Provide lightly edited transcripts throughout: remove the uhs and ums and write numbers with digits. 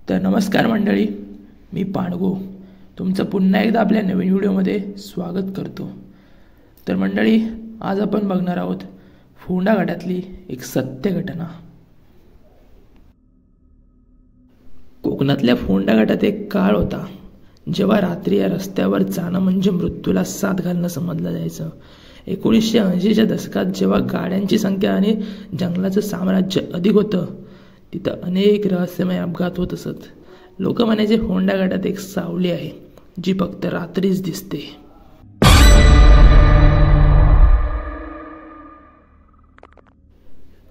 तर नमस्कार मंडळी, मी पांडगो तुमचं पुन्हा एकदा आपल्या नवीन व्हिडिओमध्ये स्वागत करतो। तर मंडळी, आज आपण बघणार आहोत फोंडा घाटातली एक सत्य घटना। कोकणातल्या फोंडा घाटात एक काळ होता जेव्हा रात्री या रस्त्यावर जाणं म्हणजे मृत्यूला साथ घालणं समजलं जायचं। 1980च्या दशकात जेव्हा गाड्यांची संख्या आणि जंगलाचं साम्राज्य अधिक होतं, तिथं अनेक रहस्यमय अपघात होत असत। लोक म्हणायचे फोंडा घाटात एक सावली आहे जी फक्त रात्रीच दिसते।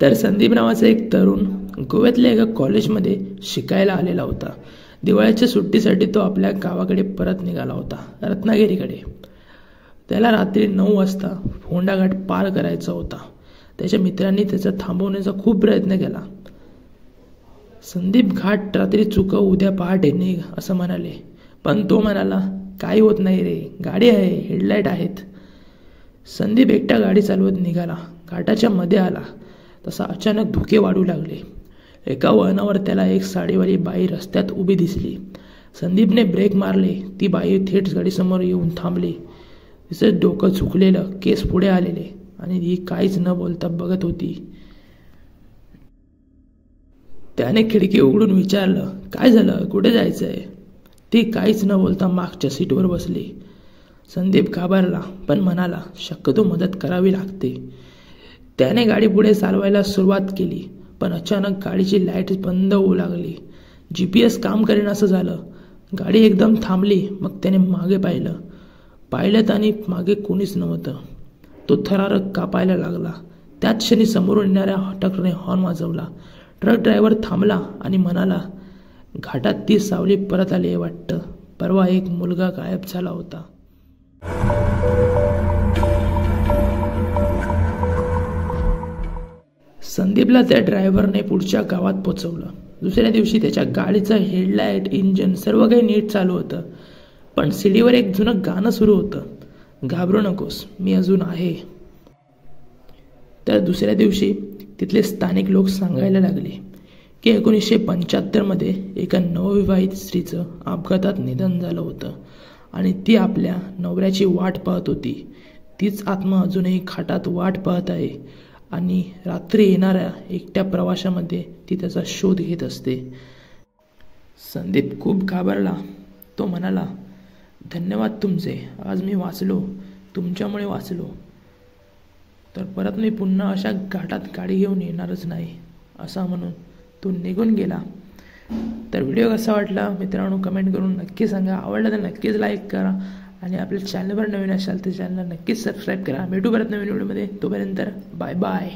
तर संदीप नावाचा एक तरुण गोव्यातल्या एका कॉलेजमध्ये शिकायला आलेला होता। दिवाळीच्या सुट्टीसाठी तो आपल्या गावाकडे परत निघाला होता, रत्नागिरीकडे। त्याला रात्री 9 वाजता फोंडा घाट पार करायचा होता। त्याच्या मित्रांनी त्याचा थांबवण्याचा खूप प्रयत्न केला। संदीप घाट रात्री चुकव, उद्या पहाटे निघ असं म्हणाले, पण तो म्हणाला, काही होत नाही रे, गाडी आहे, हेडलाईट आहेत। संदीप एकटा गाडी चालवत निघाला। घाटाच्या मध्ये आला तसा अचानक धुके वाढू लागले। एका वळणावर त्याला एक साडीवाली बाई रस्त्यात उभी दिसली। संदीपने ब्रेक मारले। ती बाई थेट गाडीसमोर येऊन थांबली। तिचं डोकं झुकलेलं, केस पुढे आलेले आणि ती काहीच न बोलता बघत होती। त्याने खिडकी उघडून विचारलं, काय झालं, कुठे जायचंय? ती काहीच न बोलता मागच्या सीटवर बसली। संदीप घाबरला पण म्हणाला, शक्यतो मदत करावी लागते। त्याने गाडी पुढे चालवायला सुरुवात केली, पण अचानक गाडीची लाईट बंद होऊ लागली। GPS काम करेनासं झालं। गाडी एकदम थांबली। मग त्याने मागे पाहिलं आणि मागे कोणीच नव्हतं। तो थरारक कापायला लागला। त्याच क्षणी समोरून येणाऱ्या ट्रकने हॉर्न वाजवला। ट्रक ड्रायव्हर थांबला आणि म्हणाला, घाटात ती सावली परत आली आहे वाटतं। परवा एक मुलगा गायब झाला होता। संदीपला त्या ड्रायव्हरने पुढच्या गावात पोचवलं। दुसऱ्या दिवशी त्याच्या गाडीचं हेडलाईट, इंजन सर्व काही नीट चालू होतं, पण सीडीवर एक जुनं गाणं सुरू होतं, घाबरू नकोस, मी अजून आहे। तर दुसऱ्या दिवशी तिथले स्थानिक लोक सांगायला लागले की 1975 मध्ये एका नवविवाहित स्त्रीचं अपघातात निधन झालं होतं आणि ती आपल्या नवऱ्याची वाट पाहत होती। तीच आत्मा अजूनही घाटात वाट पाहत आहे आणि रात्री येणाऱ्या एकट्या प्रवाशामध्ये ती त्याचा शोध घेत असते। संदीप खूप घाबरला। तो म्हणाला, धन्यवाद तुमचे, आज मी वाचलो, तुमच्यामुळे वाचलो। तर परत मी पुन्हा अशा घाटात गाडी घेऊन येणारच नाही असा म्हणून तो निघून गेला। तर व्हिडिओ कसा वाटला मित्रांनो, कमेंट करून नक्की सांगा। आवडला तर नक्कीच लाईक करा आणि आपल्या चॅनलवर नवीन असाल तर चॅनलला नक्कीच सबस्क्राईब करा। भेटू परत नवीन व्हिडिओमध्ये, तोपर्यंत बाय बाय।